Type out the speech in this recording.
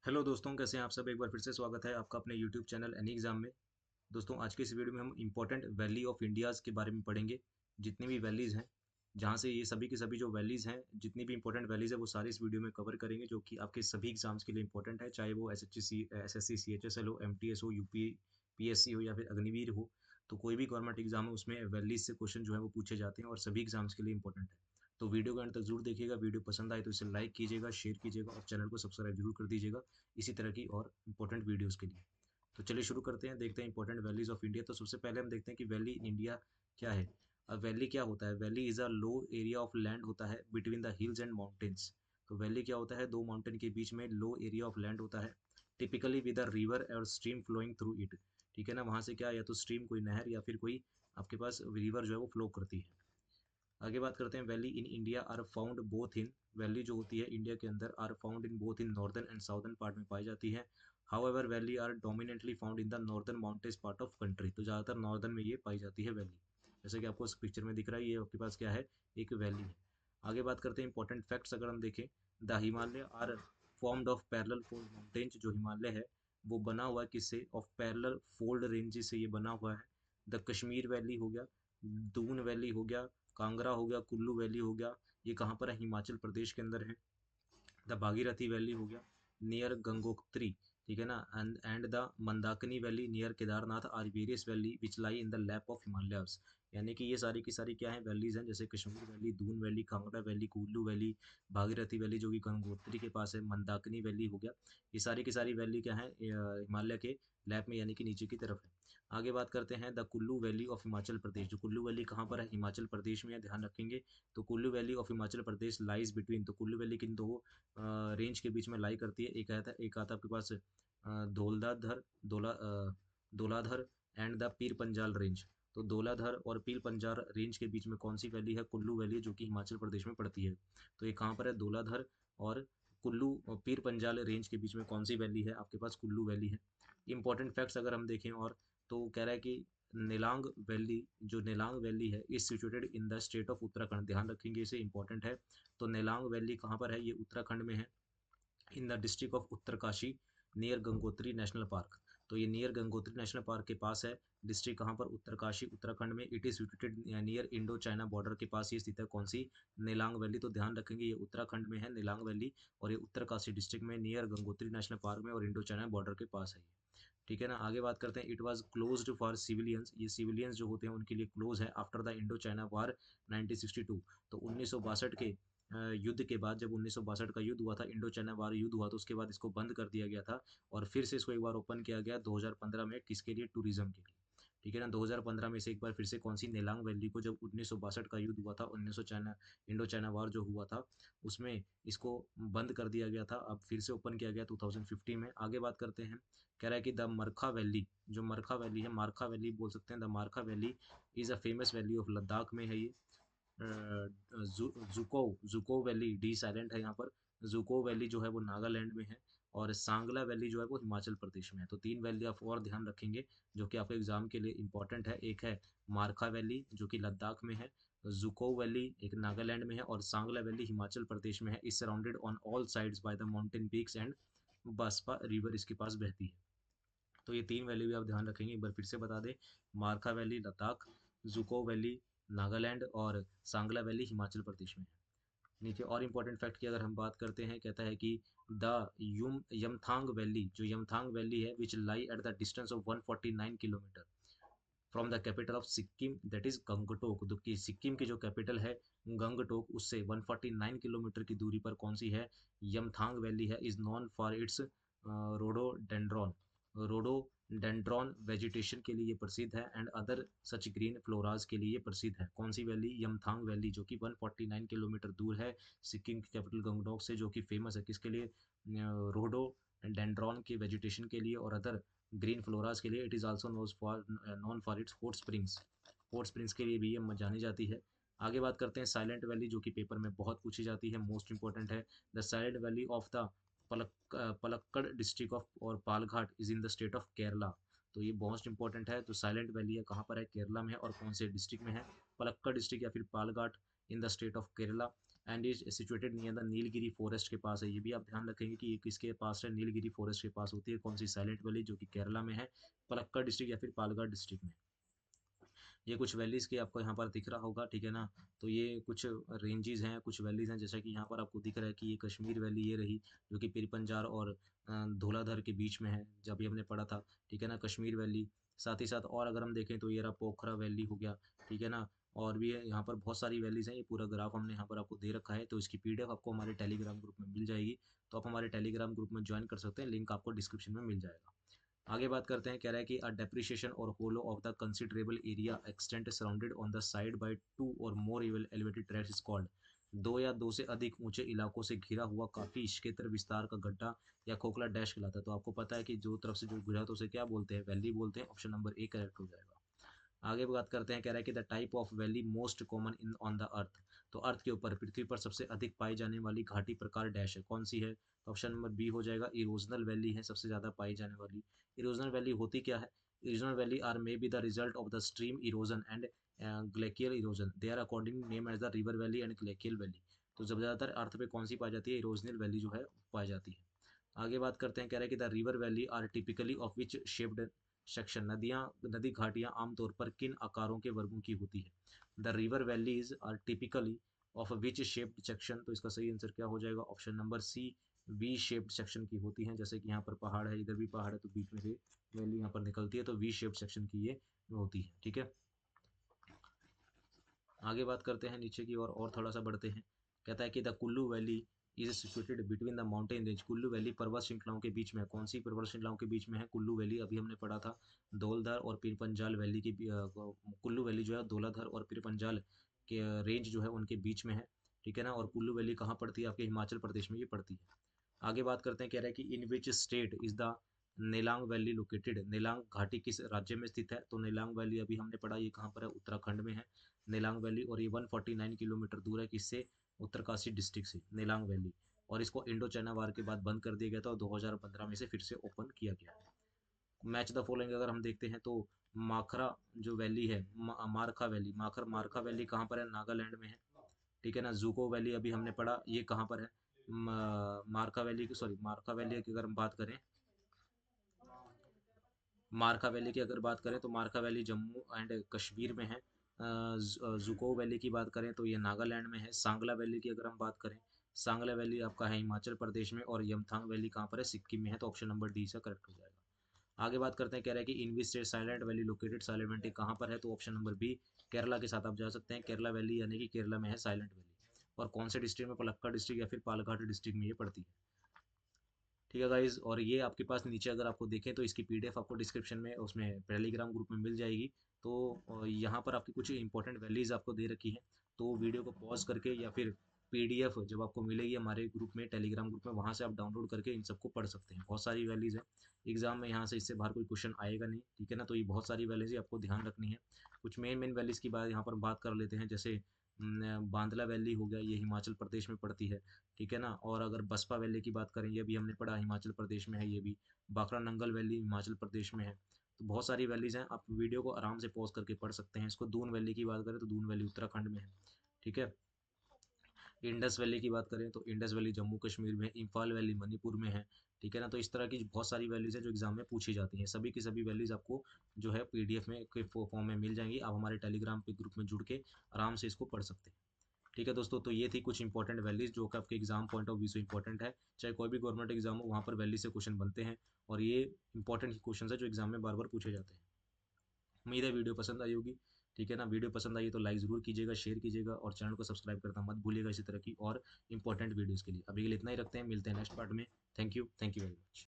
Hello दोस्तों, कैसे हैं आप सब। एक बार फिर से स्वागत है आपका अपने यूट्यूब चैनल एनी एग्जाम में। दोस्तों, आज के इस वीडियो में हम इंपॉर्टेंट वैली ऑफ इंडियाज़ के बारे में पढ़ेंगे। जितनी भी वैलीज़ हैं, जहाँ से ये सभी की सभी जो वैलीज़ हैं, जितनी भी इंपॉर्टेंट वैलीज़ है वो सारी इस वीडियो में कवर करेंगे, जो कि आपके सभी एग्जाम्स के लिए इंपॉर्टेंट है, चाहे वो एसएससी सीएचएसएल हो, एमटीएस हो, यूपी पीएससी हो या फिर अग्निवीर हो। तो कोई भी गवर्नमेंट एग्जाम है उसमें वैलीज से क्वेश्चन जो है वो पूछे जाते हैं और सभी एग्जाम्स के लिए इंपॉर्टेंट है। तो वीडियो को अंत तक जरूर देखिएगा। वीडियो पसंद आए तो इसे लाइक कीजिएगा, शेयर कीजिएगा और चैनल को सब्सक्राइब जरूर कर दीजिएगा इसी तरह की और इम्पोर्टेंट वीडियोस के लिए। तो चलिए शुरू करते हैं, देखते हैं इंपॉर्टेंट वैलीज ऑफ इंडिया। तो सबसे पहले हम देखते हैं कि वैली इन इंडिया क्या है। अब वैली क्या होता है? Valley is a low area of land होता है between the hills and mountains. तो वैली क्या होता है? दो माउंटेन के बीच में लो एरिया ऑफ लैंड होता है, टिपिकली विद अ रिवर और स्ट्रीम फ्लोइंग थ्रू इट। ठीक है ना, वहाँ से क्या, या तो स्ट्रीम, कोई नहर या फिर कोई आपके पास रिवर जो है वो फ्लो करती है। आगे बात करते हैं, valley in India are found both in. Valley जो होती है इंडिया के अंदर are found in both in northern and southern part में पाई जाती है। However valley are dominantly found in the northern mountains part of country. तो ज़्यादातर नॉर्दर्न में ये पाई जाती है वैली। जैसे कि आपको इस पिक्चर में दिख रहा है, ये आपके पास क्या है, एक वैली है। आगे बात करते हैं इंपॉर्टेंट फैक्ट्स। अगर हम देखें, the Himalaya are formed of parallel fold mountains. जो हिमालय है वो बना हुआ है किससे? ऑफ पैरेलल फोल्ड रेंजेस से ये बना हुआ है। द कश्मीर वैली हो गया, दून वैली हो गया, कांगड़ा हो गया, कुल्लू वैली हो गया, ये कहाँ पर है? हिमाचल प्रदेश के अंदर है। द भागीरथी वैली हो गया नियर गंगोत्री, ठीक है ना, and the Mandakini valley near Kedarnath are various valley which lie in the lap of Himalayas. यानी कि ये सारी की सारी क्या है, वैलीज हैं, जैसे Kashmir valley, Doon valley, Kangra valley, Kullu valley, Bhagirathi valley जो कि गंगोत्री के पास है, मंदाकिनी वैली हो गया। ये सारी की सारी वैली क्या है, हिमालय के लैप में यानी कि नीचे की तरफ है। आगे बात करते हैं the Kullu valley of Himachal Pradesh. जो कुल्लू वैली कहाँ पर है? हिमाचल प्रदेश में है, ध्यान रखेंगे। तो Kullu valley of Himachal Pradesh lies between. तो कुल्लू वैली किन दो रेंज के बीच में लाई करती है। एक आता आपके पास Dhauladhar and the Pir Panjal range. तो धौलाधर और पीर पंजाल रेंज के बीच में कौन सी वैली है? कुल्लू वैली, जो कि हिमाचल प्रदेश में पड़ती है। तो ये कहाँ पर है? धौलाधर और कुल्लू और पीर पंजाल रेंज के बीच में कौन सी वैली है? आपके पास कुल्लू वैली है। इंपॉर्टेंट फैक्ट्स अगर हम देखें, और तो कह रहा है कि नेलांग वैली, जो नेलांग वैली है, is situated in the state of Uttarakhand. ध्यान रखेंगे, इसे इंपॉर्टेंट है। तो नेलांग वैली कहाँ पर है? ये उत्तराखंड में है, in the district of Uttarkashi near Gangotri national park. तो ये नियर गंगोत्री नेशनल पार्क के पास है। डिस्ट्रिक्ट कहाँ पर? उत्तरकाशी, उत्तराखंड में। It is situated near Indo China border के पास ये स्थित है। कौन सी? नेलांग वैली। तो ध्यान रखेंगे, ये उत्तराखंड में है नेलांग वैली, और ये उत्तरकाशी डिस्ट्रिक्ट में नियर गंगोत्री नेशनल पार्क में और इंडो चाइना बॉर्डर के पास है। ठीक है ना। आगे बात करते हैं, it was closed for civilians. ये सिविलियंस जो होते हैं उनके लिए क्लोज है after the Indo China war 1962। तो 1962 के युद्ध के बाद, जब 1962 का युद्ध हुआ था, इंडो चाइना वार युद्ध हुआ, तो उसके बाद इसको बंद कर दिया गया था और फिर से इसको एक बार ओपन किया गया 2015 में। किसके लिए? टूरिज्म के लिए। ठीक है ना। 2015 में से एक बार फिर से कौन सी? नेलांग वैली को, जब 1962 का युद्ध हुआ था, 1900 चाइना इंडो चाइना वार जो हुआ था, उसमें इसको बंद कर दिया गया था, अब फिर से ओपन किया गया 2050 में। आगे बात करते हैं, कह रहा है कि द मरखा वैली, जो मरखा वैली है, मारखा वैली बोल सकते हैं, the Markha valley is a famous valley of Ladakh में है ये। Dzukou Dzukou valley, D silent है यहाँ पर। जुको वैली जो है वो नागालैंड में है, और सांगला वैली जो है वो हिमाचल प्रदेश में है। तो तीन वैली आप और ध्यान रखेंगे जो कि आपके एग्जाम के लिए इंपॉर्टेंट है। एक है मारखा वैली जो कि लद्दाख में है, जुको वैली एक नागालैंड में है, और सांगला वैली हिमाचल प्रदेश में है। Is surrounded on all sides by the mountain peaks and Baspa river इसके पास बहती है। तो ये तीन वैली भी आप ध्यान रखेंगे। एक बार फिर से बता दें, मारखा वैली लद्दाख, जुको वैली नागालैंड और सांगला वैली हिमाचल प्रदेश में है। नीचे और इम्पोर्टेंट फैक्ट की अगर हम बात करते हैं, कहता है कि द यमथांग वैली, जो यमथांग वैली है, which lie at the distance of 149 kilometre from the capital of Sikkim, that is Gangtok. तो कि सिक्किम की जो कैपिटल है गंगटोक, उससे 149 किलोमीटर की दूरी पर कौन सी है? यमथांग वैली है। Is non for its rhododendron, rhododendron vegetation के लिए ये प्रसिद्ध है, एंड अदर सच ग्रीन फ्लोराज के लिए ये प्रसिद्ध है। कौन सी वैली? यमथांग वैली, जो कि 149 किलोमीटर दूर है सिक्किम की कैपिटल गंगटोक से, जो कि फेमस है किसके लिए? रोडो डेंड्रॉन के वेजिटेशन के लिए और अदर ग्रीन फ्लोरास के लिए। It is also known for its hot springs, hot springs के लिए भी ये जानी जाती है। आगे बात करते हैं साइलेंट वैली, जो कि पेपर में बहुत पूछी जाती है, मोस्ट इंपॉर्टेंट है। The silent valley of the Palakkad district of और Palghat is in the state of Kerala. तो ये मोस्ट इंपॉर्टेंट है। तो साइलेंट वैली है, कहाँ पर है? केरला में है, और कौन से डिस्ट्रिक्ट में है? पलक्कड़ डिस्ट्रिक्ट या फिर पालघाट इन the state of Kerala. And is situated near the Nilgiri forest के पास है। ये भी आप ध्यान रखेंगे कि ये किसके पास है, नीलगिरी फॉरेस्ट के पास होती है। कौन सी, साइलेंट वैली, जो कि केरला में है, पलक्कड़ डिस्ट्रिक्ट या फिर पालघर डिस्ट्रिक्ट में। ये कुछ वैलीज़ के आपको यहाँ पर दिख रहा होगा, ठीक है ना। तो ये कुछ रेंजेस हैं, कुछ वैलीज़ हैं, जैसा कि यहाँ पर आपको दिख रहा है कि ये कश्मीर वैली ये रही, जो कि पीर पंजाल और धौलाधर के बीच में है, जब भी हमने पढ़ा था, ठीक है ना, कश्मीर वैली। साथ ही साथ और अगर हम देखें तो ये रहा पोखरा वैली हो गया, ठीक है ना। और भी है यहाँ पर बहुत सारी वैलीज़ हैं, ये पूरा ग्राफ हमने यहाँ पर आपको दे रखा है। तो इसकी पीडीएफ आपको हमारे टेलीग्राम ग्रुप में मिल जाएगी। तो आप हमारे टेलीग्राम ग्रुप में ज्वाइन कर सकते हैं, लिंक आपको डिस्क्रिप्शन में मिल जाएगा। आगे बात करते हैं, कह रहा है कि अ डेप्रिसिएशन और hollow of the considerable area extent surrounded on the side by to और more elevated tracks is called. दो या दो से अधिक ऊंचे इलाकों से घिरा हुआ काफी क्षेत्र विस्तार का गड्ढा या खोखला डैश कहलाता है। तो आपको पता है कि जो तरफ से जो घिरा तो उसे क्या बोलते हैं, वैली बोलते हैं। ऑप्शन नंबर ए करेक्ट हो जाएगा। आगे बात करते हैं, कह रहा है कि the type of valley most common in on the earth. तो अर्थ के ऊपर, पृथ्वी पर सबसे अधिक पाई जाने वाली घाटी प्रकार डैश है, कौन सी है। तो ऑप्शन नंबर बी हो जाएगा, इरोजनल वैली है सबसे ज़्यादा पाई जाने वाली। इरोजनल वैली होती क्या है। Erosional valley are may be the result of the stream erosion and glacial erosion, they are according name as the river valley and glacial valley. तो जब ज़्यादातर अर्थ पे कौन सी पाई जाती है, इरोजनल वैली जो है पाई जाती है। आगे बात करते हैं, कह रहा है कि the river valley are typically of which shaped section. नदियाँ, नदी घाटियाँ आमतौर पर किन आकारों के वर्गों की होती है। The river valleys are typically of which shaped section. तो इसका सही आंसर क्या हो जाएगा, option number C, V shaped section की होती हैं। जैसे कि यहाँ पर पहाड़ है, इधर भी पहाड़ है, तो बीच में से वैली यहाँ पर निकलती है, तो वी शेप्ड सेक्शन की ये होती है, ठीक है। आगे बात करते हैं नीचे की ओर और थोड़ा सा बढ़ते हैं। कहता है कि the Kullu valley is situated between the mountain range. Kullu valley पर्वत श्रृंखलाओं के बीच में है, कौन सी पर्वत श्रृंखलाओं के बीच में है कुल्लू वैली, अभी हमने पढ़ा था। धौलधर और पीर पंजाल वैली की कुल्लू वैली जो है धौलाधर और पीर पंजाल के रेंज जो है उनके बीच में है, ठीक है ना। और कुल्लू वैली कहाँ पड़ती है, आपके हिमाचल प्रदेश में ये पड़ती है। आगे बात करते हैं, कह रहा है कि in which state is the Nelang valley located. Nelang घाटी किस राज्य में स्थित है। तो नेलांग वैली अभी हमने पढ़ा, ये कहाँ पर है, उत्तराखंड में है नेलांग वैली। और ये 149 किलोमीटर दूर है किससे, उत्तरकाशी डिस्ट्रिक्ट से, नेलांग वैली। और इसको इंडो चाइना वार के बाद बंद कर दिया गया था और 2015 में से फिर से ओपन किया गया है। मैच द फॉलोइंग अगर हम देखते हैं तो माखरा जो वैली है, मारखा वैली, मारखा वैली कहाँ पर है, नागालैंड में है, ठीक है ना। जूको वैली अभी हमने पढ़ा, ये कहाँ पर है, मारका वैली की, सॉरी मारका वैली की अगर हम बात करें, मारका वैली की अगर बात करें तो मारका वैली जम्मू एंड कश्मीर में है। जुको वैली की बात करें तो ये नागालैंड में है। सांगला वैली की अगर हम बात करें, सांगला वैली आपका है हिमाचल प्रदेश में। और यमथांग वैली कहाँ पर है, सिक्किम में है। तो ऑप्शन नंबर डी से करेक्ट हो जाएगा। आगे बात करते हैं, कह रहा है कि in which state silent valley located, silent valley कहाँ पर है। तो ऑप्शन नंबर बी, केरला के साथ आप जा सकते हैं। केरला वैली यानी कि केरला में है साइलेंट वैली। और कौन से डिस्ट्रिक्ट में, पलक्कड़ डिस्ट्रिक्ट या फिर पालघाट डिस्ट्रिक्ट में ये पड़ती है, ठीक है गाइज। और ये आपके पास नीचे अगर आपको देखें तो इसकी पीडीएफ आपको डिस्क्रिप्शन में उसमें टेलीग्राम ग्रुप में मिल जाएगी। तो यहाँ पर आपकी कुछ इंपॉर्टेंट वैल्यूज आपको दे रखी है। तो वीडियो को पॉज करके या फिर पीडीएफ जब आपको मिलेगी हमारे ग्रुप में, टेलीग्राम ग्रुप में, वहाँ से आप डाउनलोड करके इन सबको पढ़ सकते हैं। बहुत सारी वैल्यूज है, एग्जाम में यहाँ से इससे बाहर कोई क्वेश्चन आएगा नहीं, ठीक है ना। तो ये बहुत सारी वैल्यूज आपको ध्यान रखनी है। कुछ मेन मेन वैल्यूज की बात यहाँ पर बात कर लेते हैं, जैसे बांदला वैली हो गया, ये हिमाचल प्रदेश में पड़ती है, ठीक है ना। और अगर बसपा वैली की बात करें, ये भी हमने पढ़ा, हिमाचल प्रदेश में है ये भी। बाखरा नंगल वैली हिमाचल प्रदेश में है। तो बहुत सारी वैलीज हैं, आप वीडियो को आराम से पॉज करके पढ़ सकते हैं। इसको दून वैली की बात करें तो दून वैली उत्तराखंड में है, ठीक है। इंडस वैली की बात करें तो इंडस वैली जम्मू कश्मीर में है। इम्फाल वैली मणिपुर में है, ठीक है ना। तो इस तरह की बहुत सारी वैलीज है जो एग्जाम में पूछी जाती हैं। सभी की सभी वैलीज आपको जो है पीडीएफ में के फॉर्म में मिल जाएंगी। आप हमारे टेलीग्राम पे ग्रुप में जुड़ के आराम से इसको पढ़ सकते हैं, ठीक है दोस्तों। तो ये थी कुछ इंपॉर्टेंट वैल्यूज जो कि आपके एग्जाम पॉइंट ऑफ व्यू से इंपॉर्टेंट है। चाहे कोई भी गवर्नमेंट एग्जाम हो, वहाँ पर वैल्यू से क्वेश्चन बनते हैं। और ये इंपॉर्टेंट क्वेश्चन है जो एग्जाम में बार बार पूछे जाते हैं। उम्मीद है वीडियो पसंद आई होगी, ठीक है ना। वीडियो पसंद आई तो लाइक ज़रूर कीजिएगा, शेयर कीजिएगा और चैनल को सब्सक्राइब करना मत भूलिएगा इसी तरह की और इंपॉर्टेंट वीडियोज़ के लिए। अभी के लिए इतना ही रखते हैं, मिलते हैं नेक्स्ट पार्ट में। Thank you very much.